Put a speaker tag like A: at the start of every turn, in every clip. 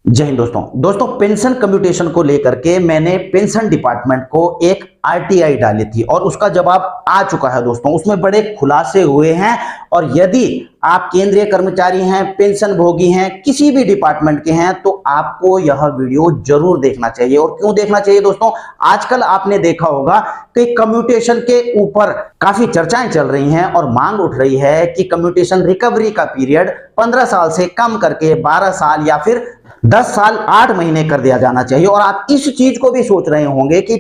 A: जय हिंद दोस्तों pension computation को लेकर के मैंने पेंशन डिपार्टमेंट को एक आरटीआई डाली थी और उसका जवाब आ चुका है दोस्तों। उसमें बड़े खुलासे हुए हैं और यदि आप केंद्रीय कर्मचारी हैं, पेंशन भोगी हैं, किसी भी डिपार्टमेंट के हैं तो आपको यह वीडियो जरूर देखना चाहिए। और क्यों देखना चाहिए दोस्तों, आजकल आपने देखा होगा कि कम्प्यूटेशन के ऊपर काफी चर्चाएं चल रही हैं और मांग उठ रही है कि कम्प्यूटेशन रिकवरी का पीरियड 15 साल से कम करके 12 साल या फिर 10 साल 8 महीने कर दिया जाना चाहिए। और आप इस चीज को भी सोच रहे होंगे कि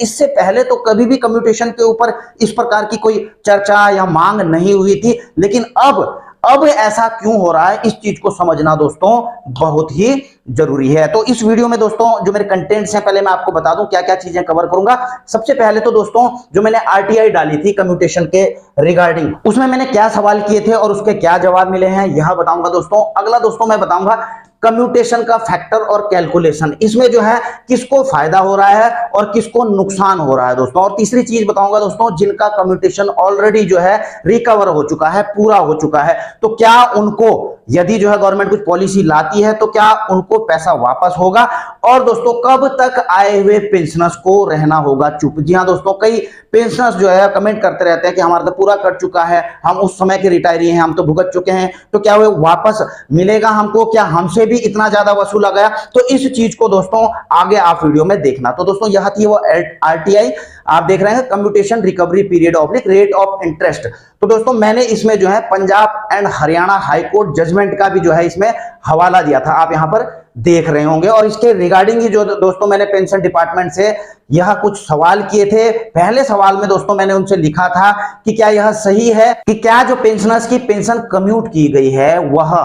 A: इससे पहले तो कभी भी कम्प्यूटेशन के ऊपर इस प्रकार की कोई चर्चा या मांग नहीं हुई थी, लेकिन अब ऐसा क्यों हो रहा है, इस चीज को समझना दोस्तों बहुत ही जरूरी है। तो इस वीडियो में दोस्तों जो मेरे कंटेंट्स हैं, पहले मैं आपको बता दूं क्या क्या चीजें कवर करूंगा। सबसे पहले तो दोस्तों जो मैंने आरटीआई डाली थी कम्प्यूटेशन के रिगार्डिंग, उसमें मैंने क्या सवाल किए थे और उसके क्या जवाब मिले हैं यह बताऊंगा दोस्तों। अगला दोस्तों मैं बताऊंगा कम्प्यूटेशन का फैक्टर और कैलकुलेशन, इसमें जो है किसको फायदा हो रहा है और किसको नुकसान हो रहा है दोस्तों। और तीसरी चीज बताऊंगा दोस्तों, जिनका कम्प्यूटेशन ऑलरेडी जो है रिकवर हो चुका है, पूरा हो चुका है, तो क्या उनको यदि जो है गवर्नमेंट कुछ पॉलिसी लाती है तो क्या उनको पैसा वापस होगा। और दोस्तों कब तक आए हुए पेंशनर्स को रहना होगा चुप। जी हाँ दोस्तों, कई पेंशनर्स जो है कमेंट करते रहते हैं कि हमारा तो पूरा कट चुका है, हम उस समय के रिटायरी हैं, हम तो भुगत चुके हैं, तो क्या वो वापस मिलेगा हमको, क्या हमसे भी इतना ज्यादा वसूला गया। तो इस चीज को दोस्तों आगे आप वीडियो में देखना। तो दोस्तों यह थी वो आरटीआई, आप देख रहे हैं computation recovery period of rate of interest. तो दोस्तों मैंने इसमें जो है Punjab and Haryana high court judgment का भी जो है इसमें हवाला दिया था, आप यहां पर देख रहे होंगे। और इसके रिगार्डिंग ही जो दोस्तों मैंने पेंशन डिपार्टमेंट से यह कुछ सवाल किए थे। पहले सवाल में दोस्तों मैंने उनसे लिखा था कि क्या यह सही है कि क्या जो पेंशनर्स की पेंशन कम्यूट की गई है वह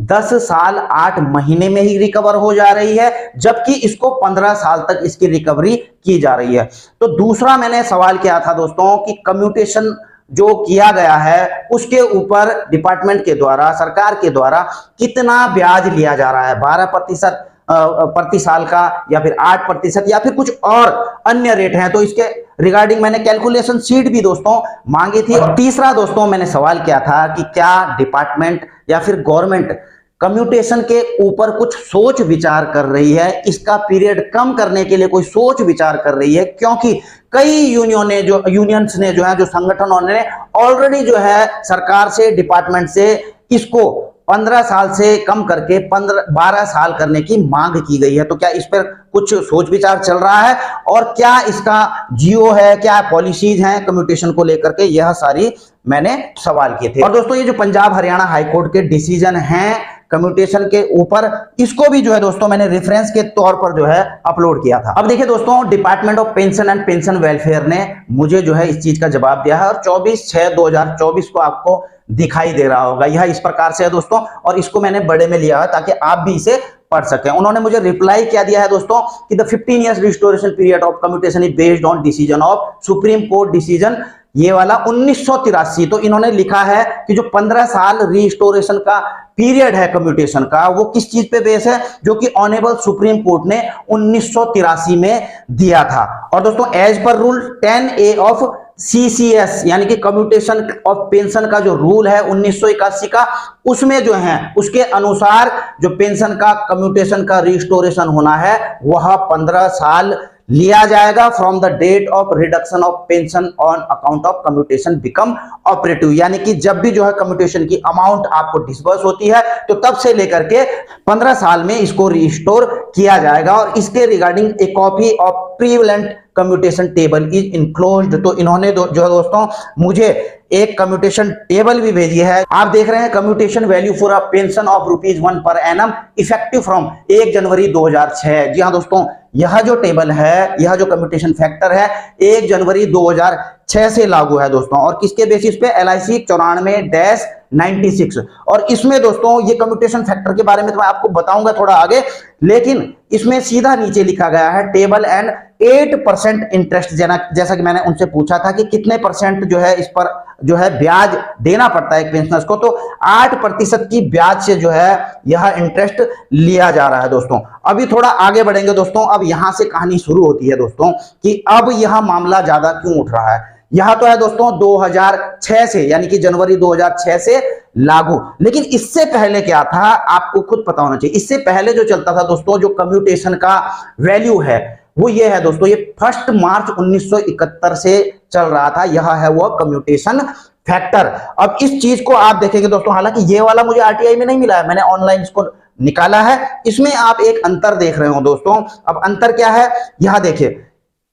A: 10 साल 8 महीने में ही रिकवर हो जा रही है, जबकि इसको 15 साल तक इसकी रिकवरी की जा रही है। तो दूसरा मैंने सवाल किया था दोस्तों कि कम्यूटेशन जो किया गया है उसके ऊपर डिपार्टमेंट के द्वारा, सरकार के द्वारा कितना ब्याज लिया जा रहा है, 12% प्रति साल का या फिर 8% या फिर कुछ और अन्य रेट हैं। तो इसके रिगार्डिंग मैंने कैलकुलेशन शीट भी दोस्तों मांगी थी। और तीसरा दोस्तों मैंने सवाल किया था कि क्या डिपार्टमेंट या फिर गवर्नमेंट कम्यूटेशन के ऊपर कुछ सोच विचार कर रही है, इसका पीरियड कम करने के लिए कोई सोच विचार कर रही है, क्योंकि कई यूनियंस ने जो संगठनों ने ऑलरेडी जो है सरकार से, डिपार्टमेंट से इसको 15 साल से कम करके 12 साल करने की मांग की गई है। तो क्या इस पर कुछ सोच विचार चल रहा है और क्या इसका जियो है, क्या पॉलिसीज हैं कम्यूटेशन को लेकर के, यह सारी मैंने सवाल किए थे। और दोस्तों ये जो पंजाब हरियाणा हाईकोर्ट के डिसीजन हैं कम्यूटेशन के ऊपर, इसको भी जो है दोस्तों मैंने रेफरेंस के तौर पर जो है अपलोड किया था। अब देखिए दोस्तों, department of pension and pension welfare ने मुझे जो है इस चीज का जवाब दिया है और 24/6/2024 को आपको दिखाई दे रहा होगा। यह इस प्रकार से है दोस्तों और इसको मैंने बड़े में लिया है ताकि आप भी इसे पढ़ सकें। उन्होंने मुझे रिप्लाई क्या दिया है दोस्तों कि the 15 years restoration period of commutation is based on decision of supreme court decision, ये वाला 1983। तो इन्होंने लिखा है कि जो 15 साल रिस्टोरेशन का पीरियड है कम्यूटेशन का, वो किस चीज पे बेस है, जो कि ऑनेबल सुप्रीम कोर्ट ने 1983 में दिया था। और दोस्तों as per rule 10A of CCS यानी कि कम्यूटेशन ऑफ पेंशन का जो रूल है 1981 का, उसमें जो है उसके अनुसार जो पेंशन का कम्यूटेशन का रिस्टोरेशन होना है वह 15 साल लिया जाएगा from the date of reduction of pension on account of commutation become operative. यानी कि जब भी जो है कम्यूटेशन की अमाउंट आपको डिसबर्स होती है तो तब से लेकर के 15 साल में इसको रिस्टोर किया जाएगा। और इसके regarding A copy of prevalent commutation table is enclosed. तो इन्होंने जो है दोस्तों मुझे एक कम्यूटेशन टेबल भी भेजी है। आप देख रहे हैं commutation value for a pension of ₹1 per annum effective from 1 जनवरी 2006। जी हाँ दोस्तों, यह जो टेबल है, यह जो कम्यूटेशन फैक्टर है 1 जनवरी 2006 से लागू है दोस्तों। और किसके बेसिस पे, LIC 94-96। और इसमें दोस्तों ये कम्यूटेशन फैक्टर के बारे में तो मैं आपको बताऊंगा थोड़ा आगे, लेकिन इसमें सीधा नीचे लिखा गया है टेबल एंड 8% इंटरेस्ट। जैसा कि मैंने उनसे पूछा था कि कितने परसेंट जो है इस पर जो है ब्याज देना पड़ता है पेंशनर्स को, तो 8% की ब्याज से जो है यह इंटरेस्ट लिया जा रहा है दोस्तों। अभी थोड़ा आगे बढ़ेंगे दोस्तों। अब यहां से कहानी शुरू होती है दोस्तों कि अब यह मामला ज्यादा क्यों उठ रहा है। यह तो है दोस्तों 2006 से, यानी कि जनवरी 2006 से लागू। लेकिन इससे पहले क्या था आपको खुद पता होना चाहिए। इससे पहले जो चलता था दोस्तों, जो कम्यूटेशन का वैल्यू है वो ये है दोस्तों, ये 1 मार्च 1971 से चल रहा था। यह है वो कम्यूटेशन फैक्टर। अब इस चीज को आप देखेंगे दोस्तों, हालांकि ये वाला मुझे आरटीआई में नहीं मिला है, मैंने ऑनलाइन इसको निकाला है। इसमें आप एक अंतर देख रहे हो दोस्तों। अब अंतर क्या है, यहां देखिए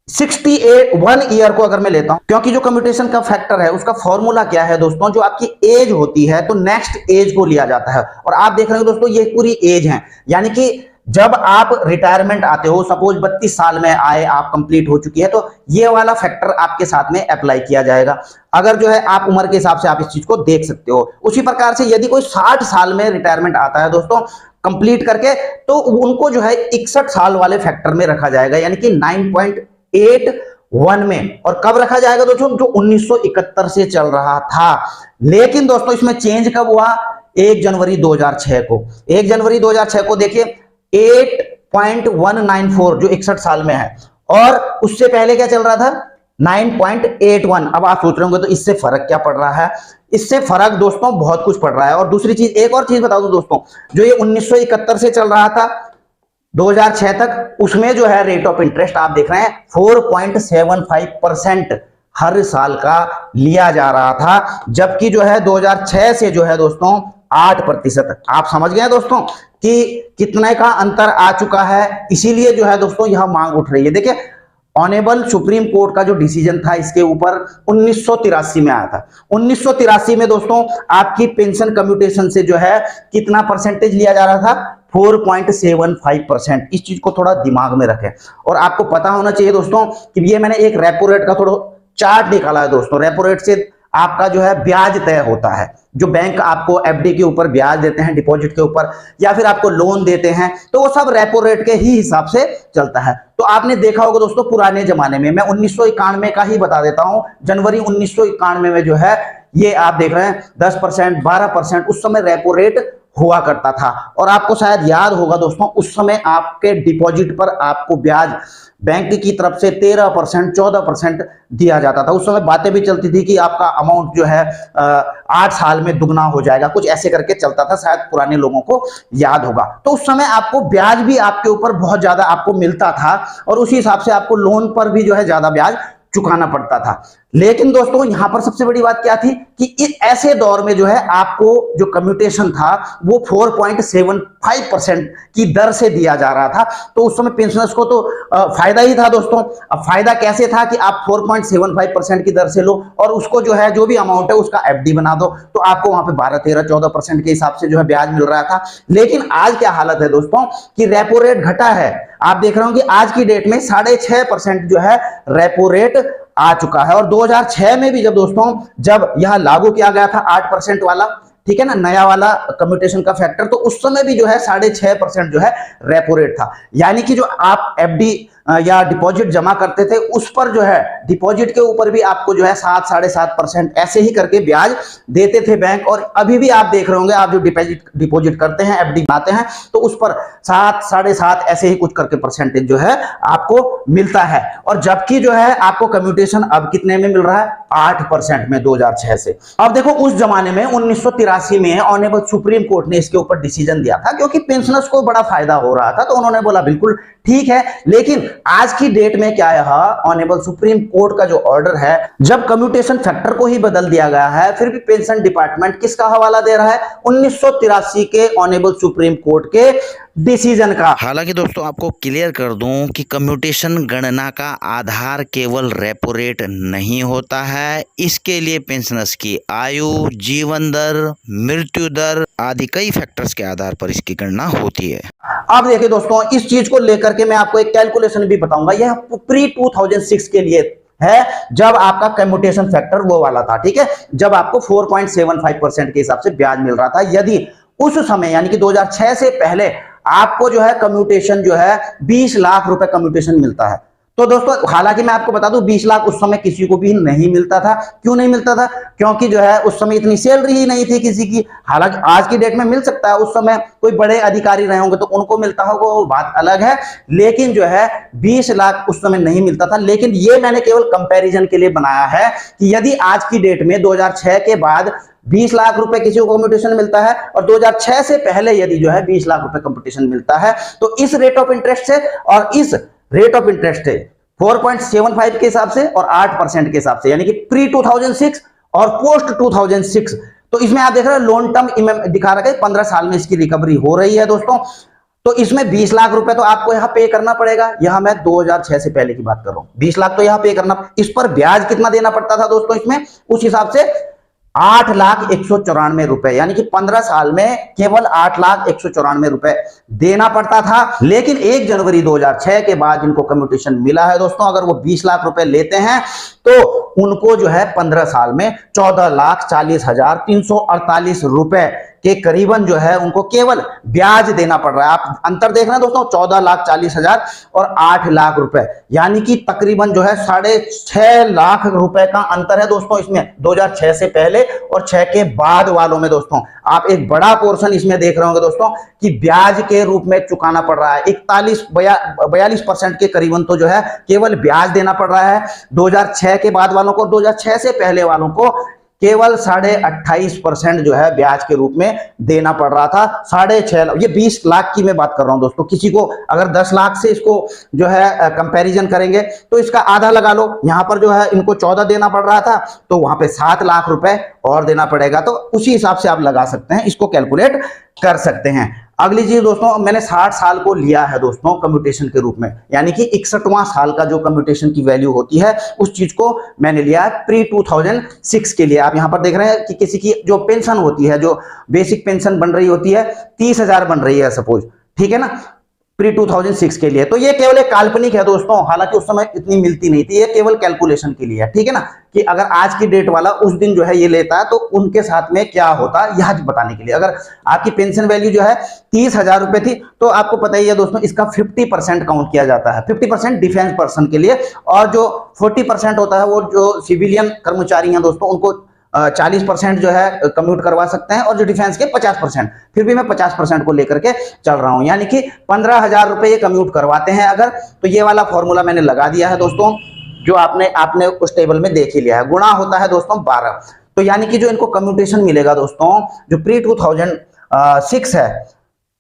A: 68 1 ईयर को अगर मैं लेता हूं, क्योंकि जो कम्यूटेशन का फैक्टर है उसका फॉर्मूला क्या है दोस्तों, जो आपकी एज होती है तो नेक्स्ट एज को लिया जाता है। और आप देख रहे हो दोस्तों ये पूरी एज है, यानी कि जब आप रिटायरमेंट आते हो, सपोज 32 साल में आए, आप कंप्लीट हो चुकी है, तो ये वाला फैक्टर आपके साथ में अप्लाई किया जाएगा। अगर जो है आप उम्र के हिसाब से आप इस चीज को देख सकते हो। उसी प्रकार से यदि कोई 60 साल में रिटायरमेंट आता है दोस्तों कंप्लीट करके, तो उनको जो है 61 साल वाले फैक्टर में रखा जाएगा, यानी कि 9.81 में। और कब रखा जाएगा दोस्तों, जो 1971 से चल रहा था। लेकिन दोस्तों इसमें चेंज कब हुआ, 1 जनवरी 2006 को। 1 जनवरी 2006 को देखिए 8.194 जो 61 साल में है, और उससे पहले क्या चल रहा था 9.81। अब आप सोच रहे होंगे तो इससे फर्क क्या पड़ रहा है। इससे फर्क दोस्तों बहुत कुछ पड़ रहा है। और दूसरी चीज, एक और चीज बता दूं दोस्तों, जो ये 1971 से चल रहा था 2006 तक, उसमें जो है रेट ऑफ इंटरेस्ट आप देख रहे हैं 4.75% हर साल का लिया जा रहा था, जबकि जो है 2006 से जो है दोस्तों 8%। आप समझ गए दोस्तों कि कितने का अंतर आ चुका है। इसीलिए जो है दोस्तों यह मांग उठ रही है। देखिए ऑनेबल सुप्रीम कोर्ट का जो डिसीजन था इसके ऊपर 1983 में आया था। 1983 में दोस्तों आपकी पेंशन कम्यूटेशन से जो है कितना परसेंटेज लिया जा रहा था, 4.75%। इस चीज को थोड़ा दिमाग में रखें। और आपको पता होना चाहिए दोस्तों कि ये मैंने एक रेपो रेट का थोड़ा चार्ट निकाला है दोस्तों। रेपो रेट से आपका जो है ब्याज तय होता है। जो बैंक आपको एफडी के ऊपर ब्याज देते हैं, डिपॉजिट के ऊपर, या फिर आपको लोन देते हैं, तो वो सब रेपो रेट के ही हिसाब से चलता है। तो आपने देखा होगा दोस्तों पुराने जमाने में, मैं 1991 का ही बता देता हूं, जनवरी 1991 में जो है ये आप देख रहे हैं 10%, 12% उस समय रेपो रेट हुआ करता था। और आपको शायद याद होगा दोस्तों, उस समय आपके डिपॉजिट पर आपको ब्याज बैंक की तरफ से 13%, 14% दिया जाता था। उस समय बातें भी चलती थी कि आपका अमाउंट जो है 8 साल में दुगना हो जाएगा, कुछ ऐसे करके चलता था, शायद पुराने लोगों को याद होगा। तो उस समय आपको ब्याज भी आपके ऊपर बहुत ज्यादा आपको मिलता था, और उसी हिसाब से आपको लोन पर भी जो है ज्यादा ब्याज चुकाना पड़ता था। लेकिन दोस्तों यहां पर सबसे बड़ी बात क्या थी कि इस ऐसे दौर में जो है आपको जो कम्यूटेशन था वो 4.75% की दर से दिया जा रहा था। तो उस समय पेंशनर्स को तो फायदा ही था दोस्तों। अब फायदा कैसे था कि आप 4.75% की दर से लो, और उसको जो है जो भी अमाउंट है उसका एफडी बना दो, तो आपको वहां पे 12, 13, 14% के हिसाब से जो है ब्याज मिल रहा था। लेकिन आज क्या हालत है दोस्तों कि रेपो रेट घटा है। आप देख रहे हो कि आज की डेट में 6.5% जो है रेपो रेट आ चुका है। और 2006 में भी जब यह लागू किया गया था 8% वाला, ठीक है ना, नया वाला कम्यूटेशन का फैक्टर, तो उस समय भी जो है 6.5% जो है रेपो रेट था। यानी कि जो आप एफडी या डिपॉजिट जमा करते थे उस पर जो है डिपॉजिट के ऊपर भी आपको जो है 7, 7.5% ऐसे ही करके ब्याज देते थे बैंक। और अभी भी आप देख रहे होंगे, आप जो डिपॉजिट करते हैं, एफडी बनाते हैं, तो उस पर 7, 7.5 ऐसे ही कुछ करके परसेंटेज जो है आपको मिलता है। और जबकि जो है आपको कम्यूटेशन अब कितने में मिल रहा है, 8% में 2006 से। अब देखो उस जमाने में 1983 में ऑनेबल सुप्रीम कोर्ट ने इसके ऊपर डिसीजन दिया था, क्योंकि पेंशनर्स को बड़ा फायदा हो रहा था, तो उन्होंने बोला बिल्कुल ठीक है। लेकिन आज की डेट में क्या है, ऑनेबल सुप्रीम कोर्ट का जो ऑर्डर है, जब कम्यूटेशन फैक्टर को ही बदल दिया गया है, फिर भी पेंशन डिपार्टमेंट किसका हवाला दे रहा है, 1983 के ऑनेबल सुप्रीम कोर्ट के डिसीजन का।
B: हालांकि दोस्तों आपको क्लियर कर दूं कि कम्यूटेशन गणना का आधार केवल रेपो रेट नहीं होता है। इसके लिए पेंशनर्स की आयु, जीवन दर, मृत्यु दर आदि कई फैक्टर्स के आधार पर इसकी गणना होती है।
A: अब देखिए दोस्तों, इस चीज को लेकर के मैं आपको एक कैलकुलेशन भी बताऊंगा। यह प्री 2006 के लिए है, जब आपका कम्यूटेशन फैक्टर वो वाला था, ठीक है, जब आपको 4.75% के हिसाब से ब्याज मिल रहा था। यदि उस समय यानी कि 2006 से पहले आपको जो है कम्यूटेशन जो है 20 लाख रुपए कम्यूटेशन मिलता है, तो दोस्तों हालांकि मैं आपको बता दूं 20 लाख उस समय किसी को भी नहीं मिलता था। क्यों नहीं मिलता था? क्योंकि जो है उस समय इतनी सैलरी ही नहीं थी किसी की। हालांकि आज की डेट में मिल सकता है, उस समय कोई बड़े अधिकारी रहे होंगे तो उनको मिलता होगा, वो बात अलग है। लेकिन जो है 20 लाख उस समय नहीं मिलता था। लेकिन ये मैंने केवल कंपैरिजन के लिए बनाया है कि यदि आज की डेट में 2006 के बाद 20 लाख रुपए किसी को कंपटीशन मिलता है और 2006 से पहले यदि जो है 20 लाख रुपए कंपटीशन मिलता है, तो इस रेट ऑफ इंटरेस्ट से और इस रेट ऑफ इंटरेस्ट है 4.75 के हिसाब से और 8% के हिसाब से, यानी कि प्री 2006 और पोस्ट 2006। तो इसमें आप देख रहे हैं लॉन्ग टर्म दिखा रखा है, 15 साल में इसकी रिकवरी हो रही है दोस्तों। तो इसमें 20 लाख रुपए तो आपको यहां पे करना पड़ेगा। यहां मैं 2006 से पहले की बात कर रहा हूं, 20 लाख तो यहां पे करना। इस पर ब्याज कितना देना पड़ता था दोस्तों इसमें, उस हिसाब से 8,194 रुपए, यानी कि 15 साल में केवल 8,194 रुपए देना पड़ता था। लेकिन 1 जनवरी 2006 के बाद इनको कम्यूटेशन मिला है दोस्तों। अगर वो 20 लाख रुपए लेते हैं तो उनको जो है 15 साल में 14,40,348 रुपए के करीबन जो है उनको केवल ब्याज देना पड़ रहा है। आप अंतर देख रहे हैं दोस्तों, 14,40,000 और 8 लाख रुपए, यानी कि तकरीबन जो है 6.5 लाख रुपए का अंतर है दोस्तों इसमें 2006 से पहले और 6 के बाद वालों में। दोस्तों आप एक बड़ा पोर्शन इसमें देख रहे होंगे दोस्तों कि ब्याज के रूप में चुकाना पड़ रहा है। 42% के करीबन तो जो है केवल ब्याज देना पड़ रहा है 2006 के बाद वालों को। 2006 से पहले वालों को केवल 28.5% जो है ब्याज के रूप में देना पड़ रहा था। 6.5 ये 20 लाख की मैं बात कर रहा हूं दोस्तों। किसी को अगर 10 लाख से इसको जो है कंपैरिजन करेंगे तो इसका आधा लगा लो। यहां पर जो है इनको 14 देना पड़ रहा था तो वहां पे 7 लाख रुपए और देना पड़ेगा। तो उसी हिसाब से आप लगा सकते हैं, इसको कैलकुलेट कर सकते हैं। अगली चीज दोस्तों, मैंने 60 साल को लिया है दोस्तों कम्यूटेशन के रूप में, यानी कि 61वां साल का जो कम्यूटेशन की वैल्यू होती है उस चीज को मैंने लिया है प्री 2006 के लिए। आप यहां पर देख रहे हैं कि किसी की जो पेंशन होती है, जो बेसिक पेंशन बन रही होती है 30,000 बन रही है सपोज, ठीक है ना, प्री 2006 के लिए। तो ये केवल एक काल्पनिक है दोस्तों, हालांकि उस समय इतनी मिलती नहीं थी, ये केवल कैलकुलेशन के लिए है, ठीक है ना, कि अगर आज की डेट वाला उस दिन जो है ये लेता है तो उनके साथ में क्या होता है यह बताने के लिए। अगर आपकी पेंशन वैल्यू जो है 30,000 रुपए थी तो आपको पता ही है दोस्तों इसका 50% काउंट किया जाता है, 50% डिफेंस पर्सन के लिए, और जो 40% होता है वो जो सिविलियन कर्मचारी हैं दोस्तों उनको 40% जो है कम्यूट करवा सकते हैं, और जो डिफेंस के 50%। फिर भी मैं 50% को लेकर के चल रहा हूं, यानी कि 15,000 रुपए ये कम्यूट करवाते हैं अगर, तो ये वाला फॉर्मूला मैंने लगा दिया है दोस्तों, जो आपने उस टेबल में देख ही लिया है। गुणा होता है दोस्तों 12, तो यानी कि जो इनको कम्यूटेशन मिलेगा दोस्तों जो प्री 2006 है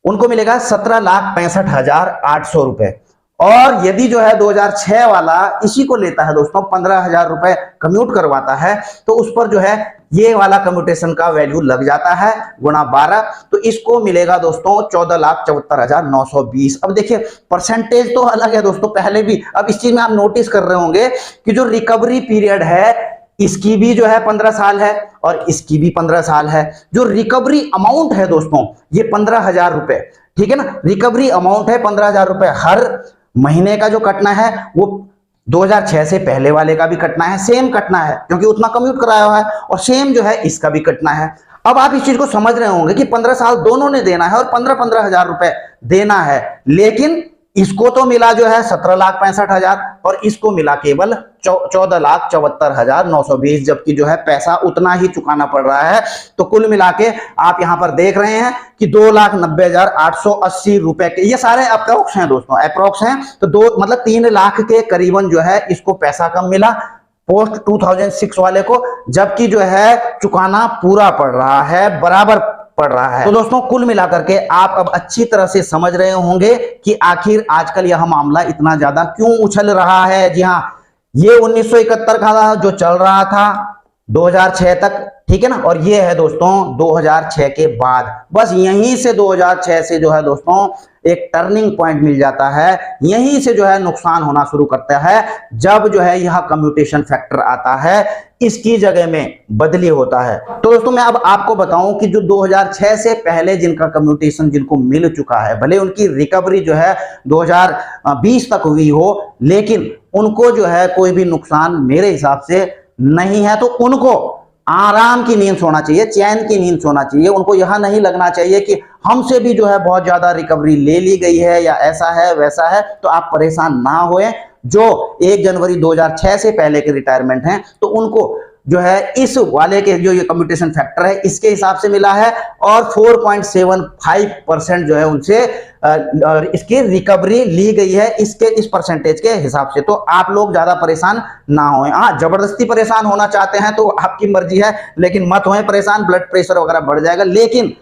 A: उनको मिलेगा 17,65,800 रुपए। और यदि जो है 2006 वाला इसी को लेता है दोस्तों 15,000 रुपए कम्यूट करवाता है तो उस पर जो है ये वाला कम्यूटेशन का वैल्यू लग जाता है गुणा 12, तो इसको मिलेगा दोस्तों 14,74,920। अब देखिए परसेंटेज तो अलग है दोस्तों पहले भी। अब इस चीज में आप नोटिस कर रहे होंगे कि जो रिकवरी पीरियड है इसकी भी जो है 15 साल है और इसकी भी 15 साल है। जो रिकवरी अमाउंट है दोस्तों ये 15,000 रुपए, ठीक है ना, रिकवरी अमाउंट है 15,000 रुपए। हर महीने का जो कटना है वो 2006 से पहले वाले का भी कटना है, सेम कटना है क्योंकि उतना कम्यूट कराया हुआ है, और सेम जो है इसका भी कटना है। अब आप इस चीज को समझ रहे होंगे कि 15 साल दोनों ने देना है और 15,000 रुपए देना है, लेकिन इसको तो मिला जो है 17,65,000 और इसको मिला केवल 14,74,920, जबकि जो है पैसा उतना ही चुकाना पड़ रहा है। तो कुल मिला के आप यहां पर देख रहे हैं कि 2,90,880 रुपए के, ये सारे अप्रोक्स हैं दोस्तों, अप्रोक्स हैं, तो 3 लाख के करीबन जो है इसको पैसा कम मिला पोस्ट 2006 वाले को, जबकि जो है चुकाना पूरा पड़ रहा है, बराबर पड़ रहा है। तो दोस्तों कुल मिलाकर के आप अब अच्छी तरह से समझ रहे होंगे कि आखिर आजकल यह मामला इतना ज्यादा क्यों उछल रहा है। जी हाँ, ये 1971 का जो चल रहा था 2006 तक, ठीक है ना, और ये है दोस्तों 2006 के बाद। बस यहीं से 2006 से जो है दोस्तों एक टर्निंग पॉइंट मिल जाता है, यहीं से जो है नुकसान होना शुरू करता है जब जो है यह कम्यूटेशन फैक्टर आता है, इसकी जगह में बदली होता है। तो दोस्तों मैं अब आपको बताऊं कि जो 2006 से पहले जिनका कम्यूटेशन जिनको मिल चुका है, भले उनकी रिकवरी जो है 2020 तक हुई हो, लेकिन उनको जो है कोई भी नुकसान मेरे हिसाब से नहीं है। तो उनको आराम की नींद सोना चाहिए, चैन की नींद सोना चाहिए। उनको यह नहीं लगना चाहिए कि हमसे भी जो है बहुत ज्यादा रिकवरी ले ली गई है या ऐसा है वैसा है। तो आप परेशान ना होएं, जो 1 जनवरी 2006 से पहले के रिटायरमेंट हैं तो उनको जो है इस वाले के जो ये कम्यूटेशन फैक्टर है इसके हिसाब से मिला है और 4.75% जो है उनसे इसकी रिकवरी ली गई है इसके इस परसेंटेज के हिसाब से। तो आप लोग ज्यादा परेशान ना हों। हाँ, जबरदस्ती परेशान होना चाहते हैं तो आपकी मर्जी है, लेकिन मत हों परेशान, ब्लड प्रेशर वगैरह बढ़ जाएगा। लेकिन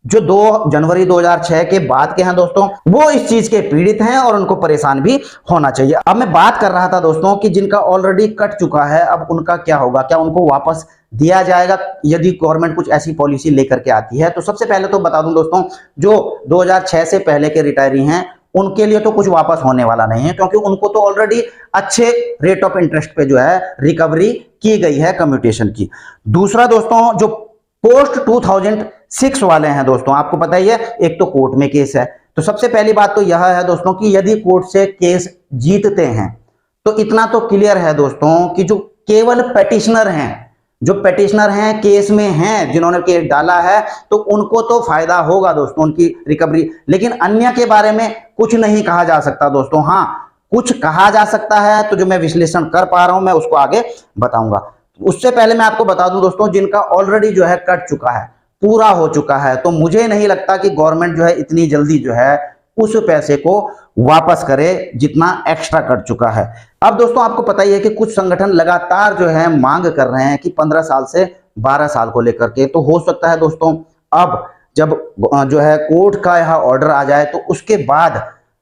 A: जो 2 जनवरी 2006 के बाद के हैं दोस्तों, वो इस चीज के पीड़ित हैं और उनको परेशान भी होना चाहिए। अब मैं बात कर रहा था दोस्तों कि जिनका ऑलरेडी कट चुका है अब उनका क्या होगा, क्या उनको वापस दिया जाएगा यदि गवर्नमेंट कुछ ऐसी पॉलिसी लेकर के आती है। तो सबसे पहले तो बता दूं दोस्तों, जो 2006 से पहले के रिटायरी हैं उनके लिए तो कुछ वापस होने वाला नहीं है, क्योंकि उनको तो ऑलरेडी अच्छे रेट ऑफ इंटरेस्ट पे जो है रिकवरी की गई है कम्यूटेशन की। दूसरा दोस्तों, जो पोस्ट 2006 वाले हैं दोस्तों, आपको पता ही है एक तो कोर्ट में केस है। तो सबसे पहली बात तो यह है दोस्तों कि यदि कोर्ट से केस जीतते हैं तो इतना तो क्लियर है दोस्तों कि जो केवल पेटिशनर हैं, जो पेटिशनर हैं केस में हैं, जिन्होंने केस डाला है, तो उनको तो फायदा होगा दोस्तों उनकी रिकवरी। लेकिन अन्य के बारे में कुछ नहीं कहा जा सकता दोस्तों। हाँ, कुछ कहा जा सकता है, तो जो मैं विश्लेषण कर पा रहा हूं मैं उसको आगे बताऊंगा। उससे पहले मैं आपको बता दूं दोस्तों, जिनका ऑलरेडी जो है कट चुका है, पूरा हो चुका है, तो मुझे नहीं लगता कि गवर्नमेंट जो है इतनी जल्दी जो है उस पैसे को वापस करे जितना एक्स्ट्रा कट चुका है। अब दोस्तों आपको पता ही है कि कुछ संगठन लगातार जो है मांग कर रहे हैं कि 15 साल से 12 साल को लेकर के। तो हो सकता है दोस्तों अब जब जो है कोर्ट का यह ऑर्डर आ जाए तो उसके बाद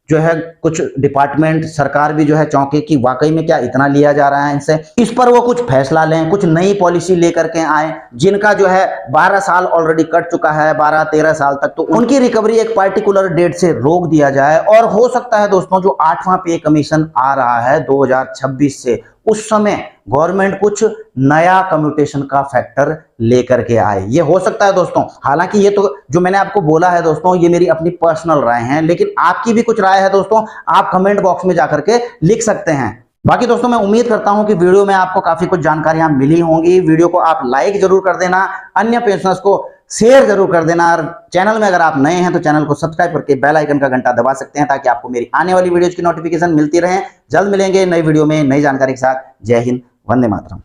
A: जो है कुछ डिपार्टमेंट, सरकार भी जो है चौंके कि वाकई में क्या इतना लिया जा रहा है इनसे, इस पर वो कुछ फैसला लें, कुछ नई पॉलिसी लेकर के आए। जिनका जो है 12 साल ऑलरेडी कट चुका है, 12-13 साल तक, तो उनकी रिकवरी एक पार्टिकुलर डेट से रोक दिया जाए। और हो सकता है दोस्तों जो 8वां पे कमीशन आ रहा है 2026 से, उस समय गवर्नमेंट कुछ नया कम्यूटेशन का फैक्टर लेकर के आए, ये हो सकता है दोस्तों। हालांकि ये तो जो मैंने आपको बोला है दोस्तों, ये मेरी अपनी पर्सनल राय है, लेकिन आपकी भी कुछ राय है दोस्तों, आप कमेंट बॉक्स में जाकर के लिख सकते हैं। बाकी दोस्तों मैं उम्मीद करता हूं कि वीडियो में आपको काफी कुछ जानकारियां मिली होंगी। वीडियो को आप लाइक जरूर कर देना, अन्य पेंशनर्स को शेयर जरूर कर देना, और चैनल में अगर आप नए हैं तो चैनल को सब्सक्राइब करके बेल आइकन का घंटा दबा सकते हैं, ताकि आपको मेरी आने वाली वीडियोज की नोटिफिकेशन मिलती रहे। जल्द मिलेंगे नई वीडियो में नई जानकारी के साथ। जय हिंद, वंदे मातरम।